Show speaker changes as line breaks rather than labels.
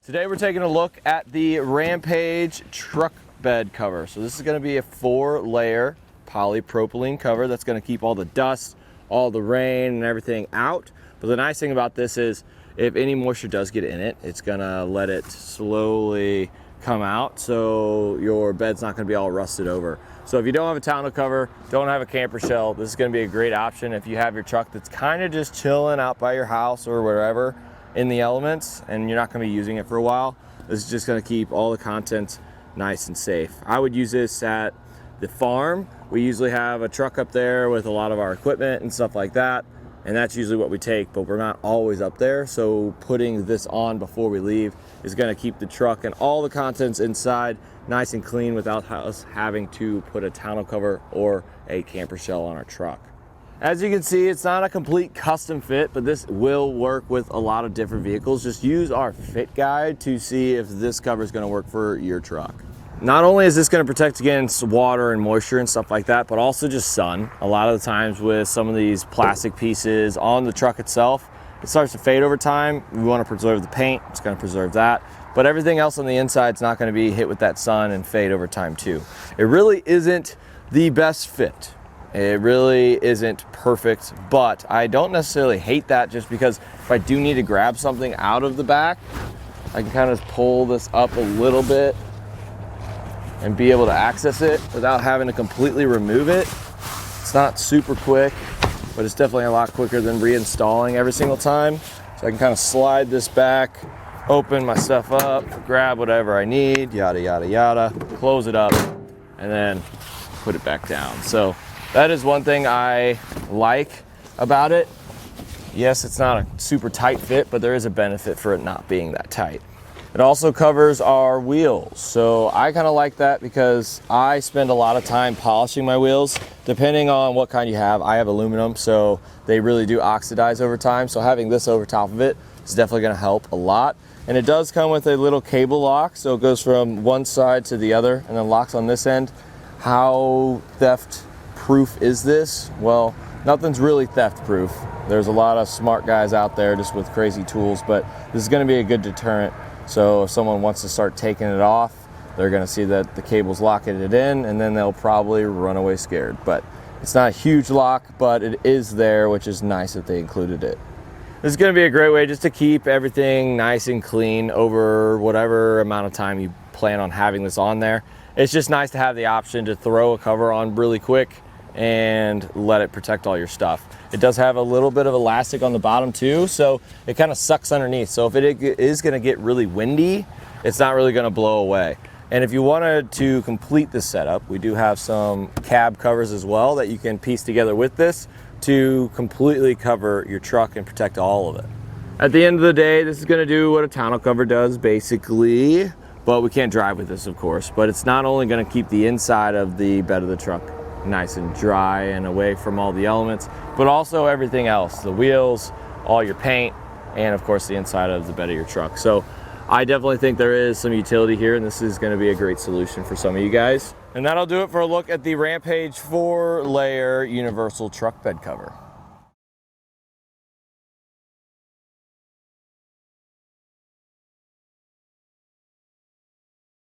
Today we're taking a look at the Rampage truck bed cover. So this is going to be a 4-layer polypropylene cover that's going to keep all the dust, all the rain and everything out. But the nice thing about this is if any moisture does get in it, it's going to let it slowly come out, so your bed's not going to be all rusted over. So if you don't have a tonneau cover, don't have a camper shell, this is going to be a great option if you have your truck that's kind of just chilling out by your house or wherever in the elements and you're not going to be using it for a while. This is just going to keep all the contents nice and safe. I would use this at the farm. We usually have a truck up there with a lot of our equipment and stuff like that, and that's usually what we take, but we're not always up there, so putting this on before we leave is going to keep the truck and all the contents inside nice and clean without us having to put a tonneau cover or a camper shell on our truck. As you can see, it's not a complete custom fit, but this will work with a lot of different vehicles. Just use our fit guide to see if this cover is going to work for your truck. Not only is this going to protect against water and moisture and stuff like that, but also just sun. A lot of the times with some of these plastic pieces on the truck itself, it starts to fade over time. We want to preserve the paint, it's going to preserve that. But everything else on the inside is not going to be hit with that sun and fade over time too. It really isn't the best fit. It really isn't perfect, but I don't necessarily hate that, just because if I do need to grab something out of the back, I can kind of pull this up a little bit and be able to access it without having to completely remove it. It's not super quick, but it's definitely a lot quicker than reinstalling every single time. So I can kind of slide this back, open my stuff up, grab whatever I need, yada, yada, yada, close it up, and then put it back down. So that is one thing I like about it. Yes, it's not a super tight fit, but there is a benefit for it not being that tight. It also covers our wheels. So I kind of like that because I spend a lot of time polishing my wheels. Depending on what kind you have, I have aluminum, so they really do oxidize over time. So having this over top of it is definitely going to help a lot. And it does come with a little cable lock, so it goes from one side to the other and then locks on this end. How theft proof is this? Well, nothing's really theft proof. There's a lot of smart guys out there just with crazy tools, but this is going to be a good deterrent. So if someone wants to start taking it off, they're going to see that the cable's locking it in, and then they'll probably run away scared. But it's not a huge lock, but it is there, which is nice that they included it. This is going to be a great way just to keep everything nice and clean over whatever amount of time you plan on having this on there. It's just nice to have the option to throw a cover on really quick and let it protect all your stuff. It does have a little bit of elastic on the bottom too, so it kind of sucks underneath. So if it is going to get really windy, it's not really going to blow away. And if you wanted to complete this setup, we do have some cab covers as well that you can piece together with this to completely cover your truck and protect all of it. At the end of the day, this is going to do what a tonneau cover does basically, but we can't drive with this, of course. But it's not only going to keep the inside of the bed of the truck nice and dry and away from all the elements, but also everything else, the wheels, all your paint, and of course the inside of the bed of your truck. So I definitely think there is some utility here, and this is going to be a great solution for some of you guys. And that'll do it for a look at the Rampage 4-layer universal truck bed cover.